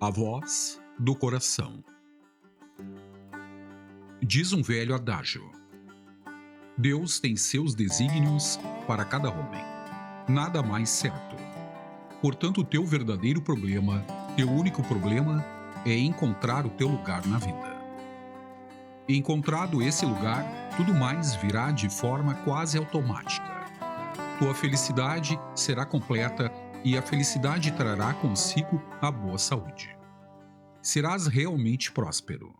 A voz do coração. Diz um velho adágio: Deus tem seus desígnios para cada homem. Nada mais certo. Portanto, o teu verdadeiro problema, teu único problema, é encontrar o teu lugar na vida. Encontrado esse lugar, tudo mais virá de forma quase automática. Tua felicidade será completa e a felicidade trará consigo a boa saúde. Serás realmente próspero.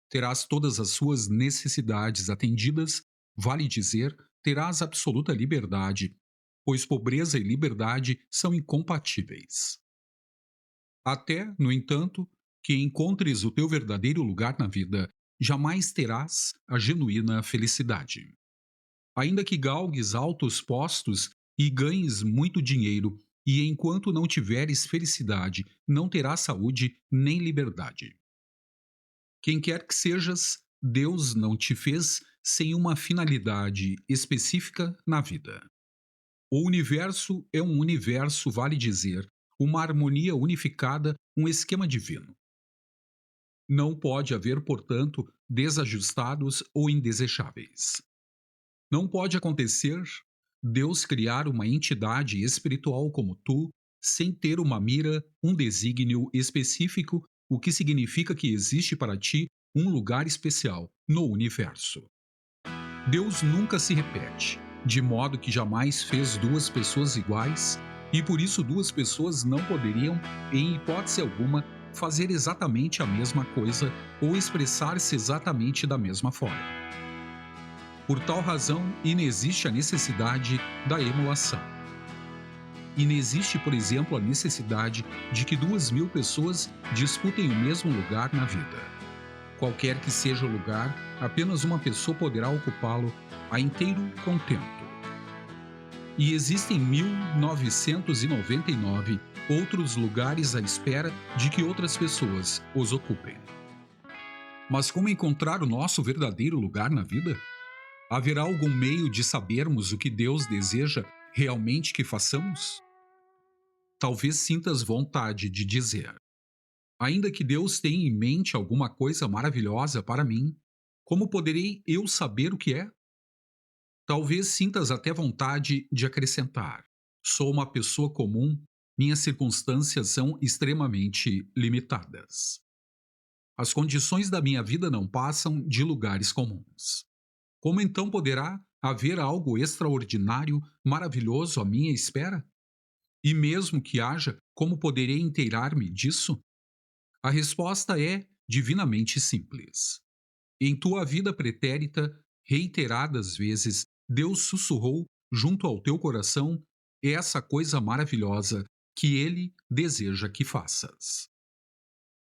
Terás todas as suas necessidades atendidas, vale dizer, terás absoluta liberdade, pois pobreza e liberdade são incompatíveis. Até, no entanto, que encontres o teu verdadeiro lugar na vida, jamais terás a genuína felicidade. Ainda que galgues altos postos e ganhes muito dinheiro, e enquanto não tiveres felicidade, não terás saúde nem liberdade. Quem quer que sejas, Deus não te fez sem uma finalidade específica na vida. O universo é um universo, vale dizer, uma harmonia unificada, um esquema divino. Não pode haver, portanto, desajustados ou indesejáveis. Não pode acontecer Deus criar uma entidade espiritual como tu, sem ter uma mira, um desígnio específico, o que significa que existe para ti um lugar especial no universo. Deus nunca se repete, de modo que jamais fez duas pessoas iguais, e por isso duas pessoas não poderiam, em hipótese alguma, fazer exatamente a mesma coisa ou expressar-se exatamente da mesma forma. Por tal razão, inexiste a necessidade da emulação. Inexiste, por exemplo, a necessidade de que 2.000 pessoas disputem o mesmo lugar na vida. Qualquer que seja o lugar, apenas uma pessoa poderá ocupá-lo a inteiro contento. E existem 1.999 outros lugares à espera de que outras pessoas os ocupem. Mas como encontrar o nosso verdadeiro lugar na vida? Haverá algum meio de sabermos o que Deus deseja realmente que façamos? Talvez sintas vontade de dizer: ainda que Deus tenha em mente alguma coisa maravilhosa para mim, como poderei eu saber o que é? Talvez sintas até vontade de acrescentar: sou uma pessoa comum, minhas circunstâncias são extremamente limitadas. As condições da minha vida não passam de lugares comuns. Como então poderá haver algo extraordinário, maravilhoso à minha espera? E mesmo que haja, como poderei inteirar-me disso? A resposta é divinamente simples. Em tua vida pretérita, reiteradas vezes, Deus sussurrou junto ao teu coração essa coisa maravilhosa que Ele deseja que faças.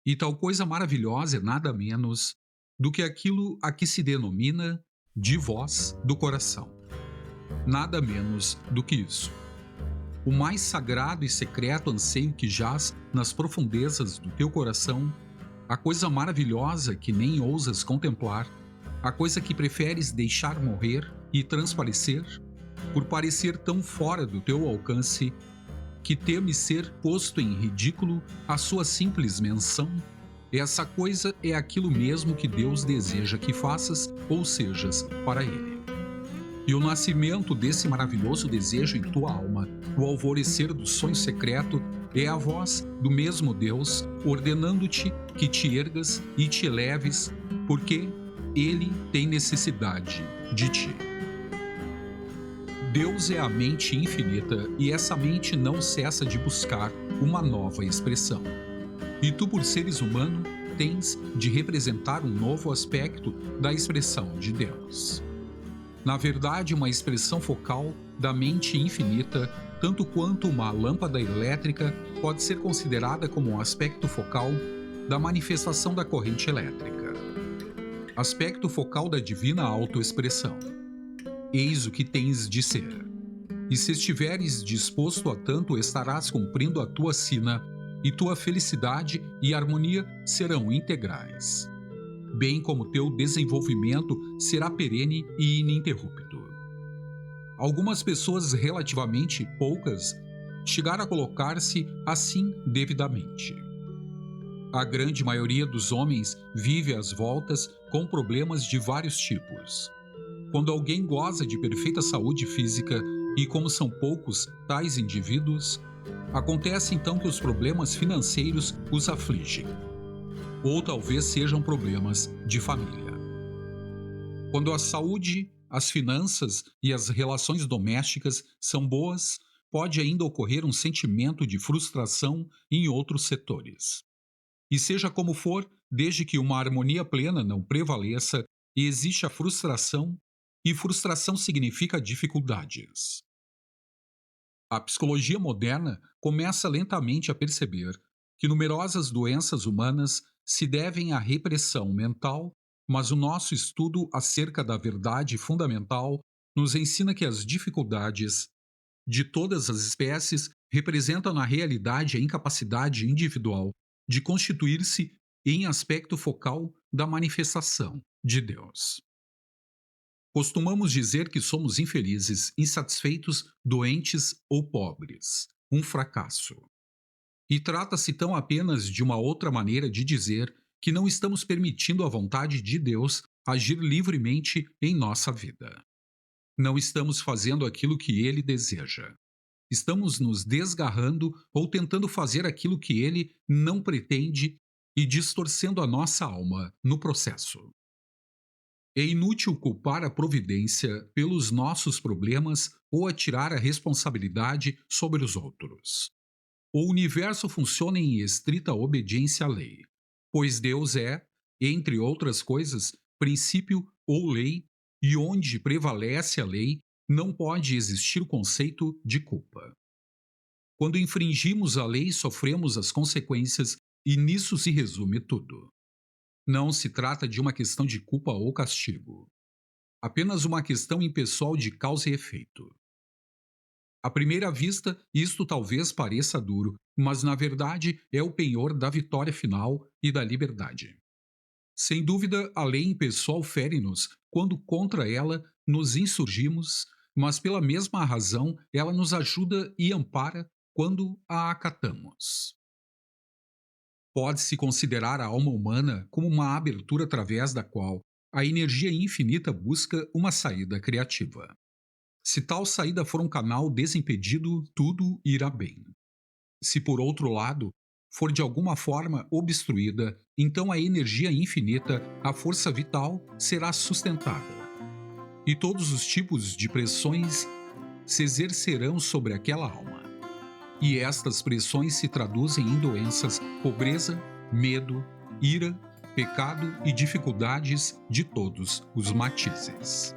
E tal coisa maravilhosa é nada menos do que aquilo a que se denomina de voz do coração. Nada menos do que isso. O mais sagrado e secreto anseio que jaz nas profundezas do teu coração, a coisa maravilhosa que nem ousas contemplar, a coisa que preferes deixar morrer e transparecer, por parecer tão fora do teu alcance, que temes ser posto em ridículo a sua simples menção, essa coisa é aquilo mesmo que Deus deseja que faças ou sejas para Ele. E o nascimento desse maravilhoso desejo em tua alma, o alvorecer do sonho secreto, é a voz do mesmo Deus ordenando-te que te ergas e te eleves, porque Ele tem necessidade de ti. Deus é a mente infinita e essa mente não cessa de buscar uma nova expressão. E tu, por seres humano, tens de representar um novo aspecto da expressão de Deus. Na verdade, uma expressão focal da mente infinita, tanto quanto uma lâmpada elétrica, pode ser considerada como um aspecto focal da manifestação da corrente elétrica. Aspecto focal da divina autoexpressão. Eis o que tens de ser. E se estiveres disposto a tanto, estarás cumprindo a tua sina, e tua felicidade e harmonia serão integrais, bem como teu desenvolvimento será perene e ininterrupto. Algumas pessoas, relativamente poucas, chegaram a colocar-se assim devidamente. A grande maioria dos homens vive às voltas com problemas de vários tipos. Quando alguém goza de perfeita saúde física, e como são poucos tais indivíduos, acontece então que os problemas financeiros os afligem. Ou talvez sejam problemas de família. Quando a saúde, as finanças e as relações domésticas são boas, pode ainda ocorrer um sentimento de frustração em outros setores. E seja como for, desde que uma harmonia plena não prevaleça e existe a frustração, e frustração significa dificuldades. A psicologia moderna começa lentamente a perceber que numerosas doenças humanas se devem à repressão mental, mas o nosso estudo acerca da verdade fundamental nos ensina que as dificuldades de todas as espécies representam na realidade a incapacidade individual de constituir-se em aspecto focal da manifestação de Deus. Costumamos dizer que somos infelizes, insatisfeitos, doentes ou pobres. Um fracasso. E trata-se tão apenas de uma outra maneira de dizer que não estamos permitindo a vontade de Deus agir livremente em nossa vida. Não estamos fazendo aquilo que Ele deseja. Estamos nos desgarrando ou tentando fazer aquilo que Ele não pretende e distorcendo a nossa alma no processo. É inútil culpar a providência pelos nossos problemas ou atirar a responsabilidade sobre os outros. O universo funciona em estrita obediência à lei, pois Deus é, entre outras coisas, princípio ou lei, e onde prevalece a lei, não pode existir o conceito de culpa. Quando infringimos a lei, sofremos as consequências, e nisso se resume tudo. Não se trata de uma questão de culpa ou castigo, apenas uma questão impessoal de causa e efeito. À primeira vista, isto talvez pareça duro, mas na verdade é o penhor da vitória final e da liberdade. Sem dúvida, a lei impessoal fere-nos quando contra ela nos insurgimos, mas pela mesma razão ela nos ajuda e ampara quando a acatamos. Pode-se considerar a alma humana como uma abertura através da qual a energia infinita busca uma saída criativa. Se tal saída for um canal desimpedido, tudo irá bem. Se, por outro lado, for de alguma forma obstruída, então a energia infinita, a força vital, será sustentada. E todos os tipos de pressões se exercerão sobre aquela alma. E estas pressões se traduzem em doenças, pobreza, medo, ira, pecado e dificuldades de todos os matizes.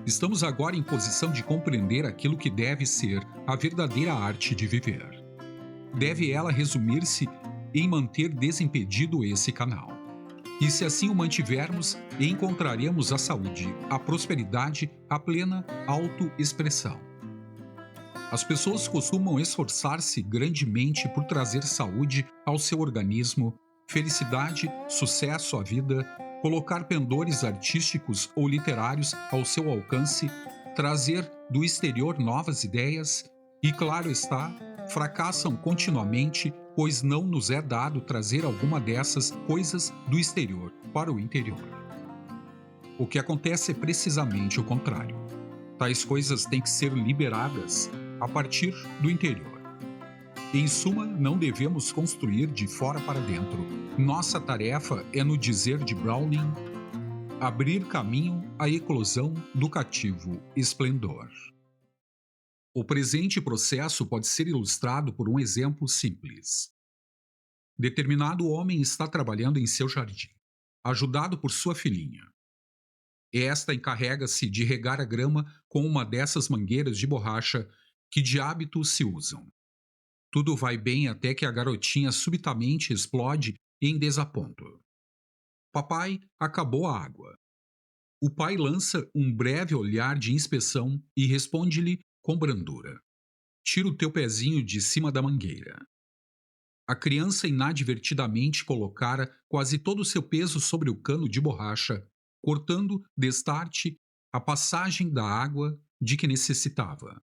Estamos agora em posição de compreender aquilo que deve ser a verdadeira arte de viver. Deve ela resumir-se em manter desimpedido esse canal. E se assim o mantivermos, encontraremos a saúde, a prosperidade, a plena autoexpressão. As pessoas costumam esforçar-se grandemente por trazer saúde ao seu organismo, felicidade, sucesso à vida, colocar pendores artísticos ou literários ao seu alcance, trazer do exterior novas ideias e, claro está, fracassam continuamente, pois não nos é dado trazer alguma dessas coisas do exterior para o interior. O que acontece é precisamente o contrário. Tais coisas têm que ser liberadas a partir do interior. Em suma, não devemos construir de fora para dentro. Nossa tarefa é, no dizer de Browning, abrir caminho à eclosão do cativo esplendor. O presente processo pode ser ilustrado por um exemplo simples. Determinado homem está trabalhando em seu jardim, ajudado por sua filhinha. Esta encarrega-se de regar a grama com uma dessas mangueiras de borracha que de hábito se usam. Tudo vai bem até que a garotinha subitamente explode em desaponto. Papai, acabou a água. O pai lança um breve olhar de inspeção e responde-lhe com brandura: tira o teu pezinho de cima da mangueira. A criança inadvertidamente colocara quase todo o seu peso sobre o cano de borracha, cortando, destarte, a passagem da água de que necessitava.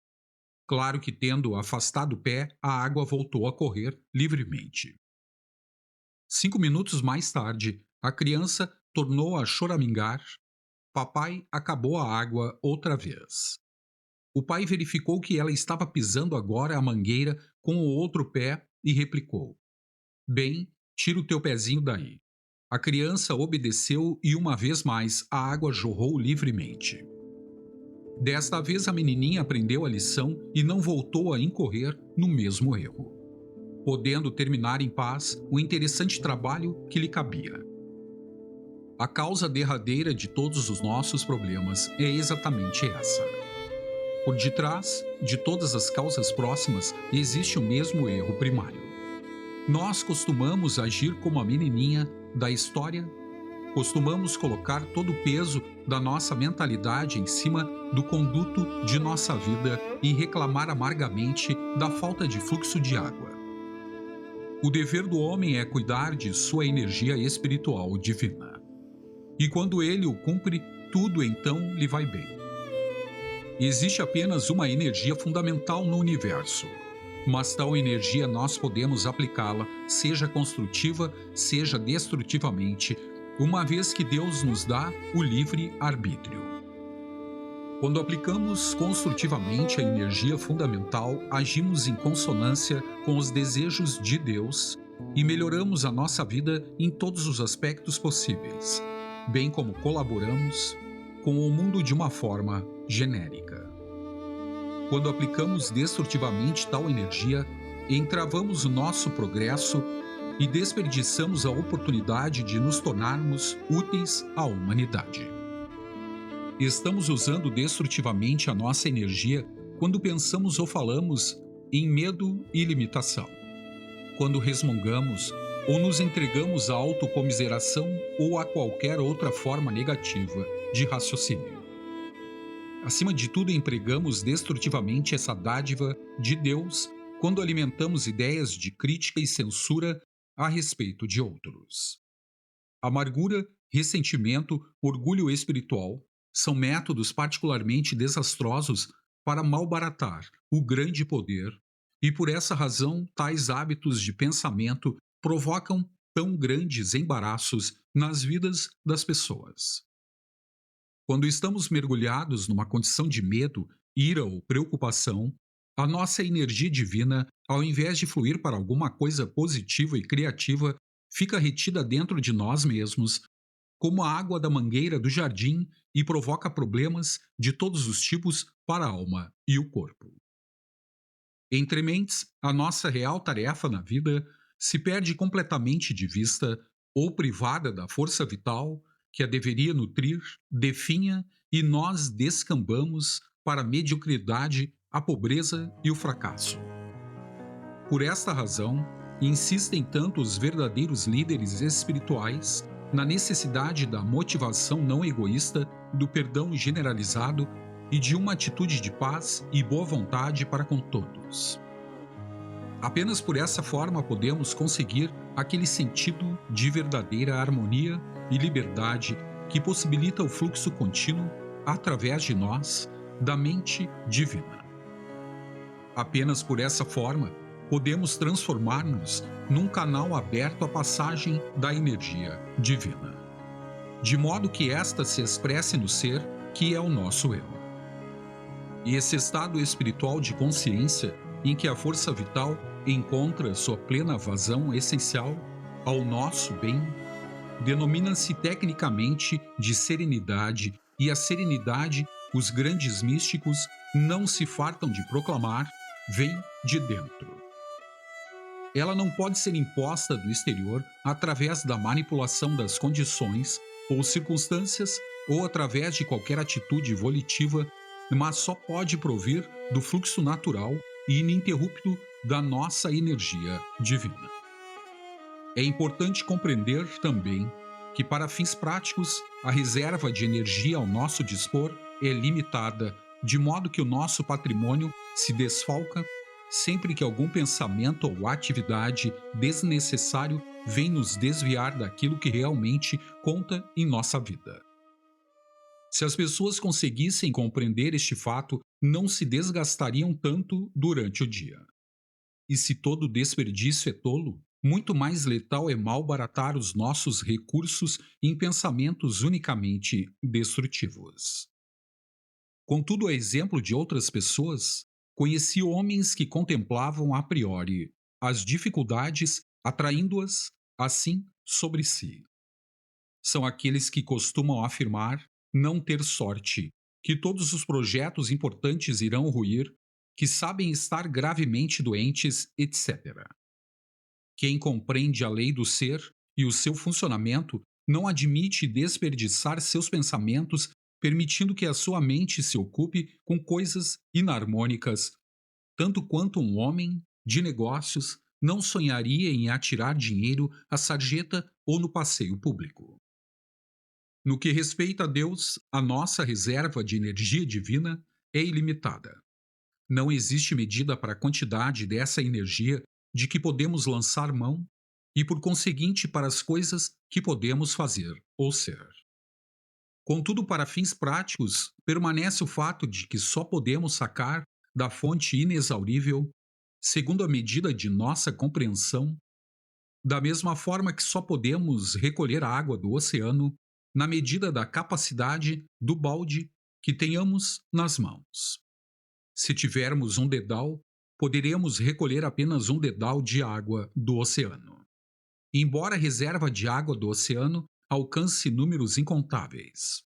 Claro que, tendo afastado o pé, a água voltou a correr livremente. 5 minutos mais tarde, a criança tornou a choramingar. Papai acabou a água outra vez. O pai verificou que ela estava pisando agora a mangueira com o outro pé e replicou: Bem, tira o teu pezinho daí. A criança obedeceu e uma vez mais a água jorrou livremente. Desta vez a menininha aprendeu a lição e não voltou a incorrer no mesmo erro, podendo terminar em paz o interessante trabalho que lhe cabia. A causa derradeira de todos os nossos problemas é exatamente essa. Por detrás de todas as causas próximas existe o mesmo erro primário. Nós costumamos agir como a menininha da história, costumamos colocar todo o peso da nossa mentalidade em cima do conduto de nossa vida e reclamar amargamente da falta de fluxo de água. O dever do homem é cuidar de sua energia espiritual divina. E quando ele o cumpre, tudo então lhe vai bem. Existe apenas uma energia fundamental no universo, mas tal energia nós podemos aplicá-la, seja construtiva, seja destrutivamente, uma vez que Deus nos dá o livre arbítrio. Quando aplicamos construtivamente a energia fundamental, agimos em consonância com os desejos de Deus e melhoramos a nossa vida em todos os aspectos possíveis, bem como colaboramos com o mundo de uma forma genérica. Quando aplicamos destrutivamente tal energia, entravamos o nosso progresso e desperdiçamos a oportunidade de nos tornarmos úteis à humanidade. Estamos usando destrutivamente a nossa energia quando pensamos ou falamos em medo e limitação, quando resmungamos ou nos entregamos à autocomiseração ou a qualquer outra forma negativa de raciocínio. Acima de tudo, empregamos destrutivamente essa dádiva de Deus quando alimentamos ideias de crítica e censura a respeito de outros. Amargura, ressentimento, orgulho espiritual são métodos particularmente desastrosos para malbaratar o grande poder, e por essa razão tais hábitos de pensamento provocam tão grandes embaraços nas vidas das pessoas. Quando estamos mergulhados numa condição de medo, ira ou preocupação, a nossa energia divina, ao invés de fluir para alguma coisa positiva e criativa, fica retida dentro de nós mesmos, como a água da mangueira do jardim, e provoca problemas de todos os tipos para a alma e o corpo. Entre mentes, a nossa real tarefa na vida se perde completamente de vista ou privada da força vital que a deveria nutrir, definha, e nós descambamos para a mediocridade, a pobreza e o fracasso. Por esta razão, insistem tanto os verdadeiros líderes espirituais na necessidade da motivação não egoísta, do perdão generalizado e de uma atitude de paz e boa vontade para com todos. Apenas por essa forma podemos conseguir aquele sentido de verdadeira harmonia e liberdade que possibilita o fluxo contínuo, através de nós, da mente divina. Apenas por essa forma podemos transformar-nos num canal aberto à passagem da energia divina, de modo que esta se expresse no ser que é o nosso eu. E esse estado espiritual de consciência em que a força vital encontra sua plena vazão essencial ao nosso bem, denomina-se tecnicamente de serenidade, e a serenidade, os grandes místicos não se fartam de proclamar, vem de dentro. Ela não pode ser imposta do exterior através da manipulação das condições ou circunstâncias ou através de qualquer atitude volitiva, mas só pode provir do fluxo natural e ininterrupto da nossa energia divina. É importante compreender também que, para fins práticos, a reserva de energia ao nosso dispor é limitada, de modo que o nosso patrimônio se desfalca sempre que algum pensamento ou atividade desnecessário vem nos desviar daquilo que realmente conta em nossa vida. Se as pessoas conseguissem compreender este fato, não se desgastariam tanto durante o dia. E se todo desperdício é tolo, Muito mais letal é malbaratar os nossos recursos em pensamentos unicamente destrutivos. Contudo, a exemplo de outras pessoas, conheci homens que contemplavam a priori as dificuldades, atraindo-as, assim, sobre si. São aqueles que costumam afirmar não ter sorte, que todos os projetos importantes irão ruir, que sabem estar gravemente doentes, etc. Quem compreende a lei do ser e o seu funcionamento não admite desperdiçar seus pensamentos, permitindo que a sua mente se ocupe com coisas inarmônicas, tanto quanto um homem de negócios não sonharia em atirar dinheiro à sarjeta ou no passeio público. No que respeita a Deus, a nossa reserva de energia divina é ilimitada. Não existe medida para a quantidade dessa energia de que podemos lançar mão e, por conseguinte, para as coisas que podemos fazer ou ser. Contudo, para fins práticos, permanece o fato de que só podemos sacar da fonte inexaurível, segundo a medida de nossa compreensão, da mesma forma que só podemos recolher a água do oceano na medida da capacidade do balde que tenhamos nas mãos. Se tivermos um dedal, poderemos recolher apenas um dedal de água do oceano. Embora a reserva de água do oceano alcance números incontáveis.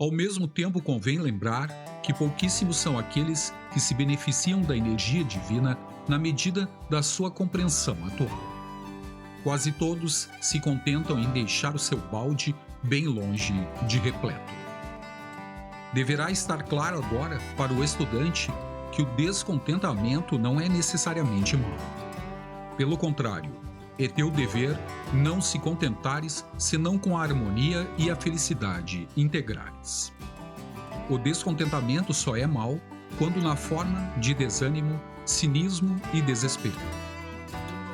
Ao mesmo tempo, convém lembrar que pouquíssimos são aqueles que se beneficiam da energia divina na medida da sua compreensão atual. Quase todos se contentam em deixar o seu balde bem longe de repleto. Deverá estar claro agora para o estudante que o descontentamento não é necessariamente mau. Pelo contrário, é teu dever não se contentares senão com a harmonia e a felicidade integrais. O descontentamento só é mau quando na forma de desânimo, cinismo e desespero.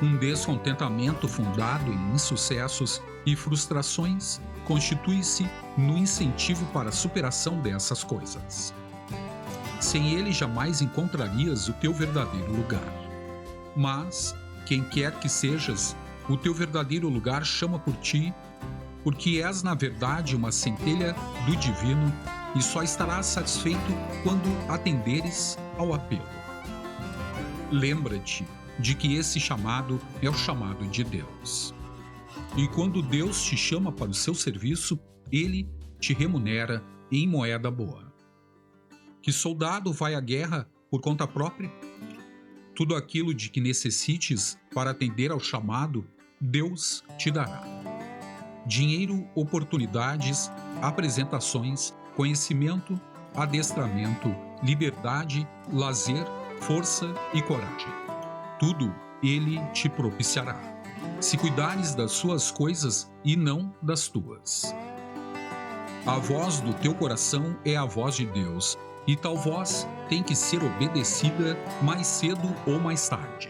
Um descontentamento fundado em insucessos e frustrações constitui-se no incentivo para a superação dessas coisas. Sem ele jamais encontrarias o teu verdadeiro lugar. Mas, quem quer que sejas, o teu verdadeiro lugar chama por ti, porque és na verdade uma centelha do divino e só estarás satisfeito quando atenderes ao apelo. Lembra-te de que esse chamado é o chamado de Deus. E quando Deus te chama para o seu serviço, Ele te remunera em moeda boa. Que soldado vai à guerra por conta própria? Tudo aquilo de que necessites para atender ao chamado, Deus te dará. Dinheiro, oportunidades, apresentações, conhecimento, adestramento, liberdade, lazer, força e coragem. Tudo Ele te propiciará, se cuidares das suas coisas e não das tuas. A voz do teu coração é a voz de Deus, e tal voz tem que ser obedecida mais cedo ou mais tarde.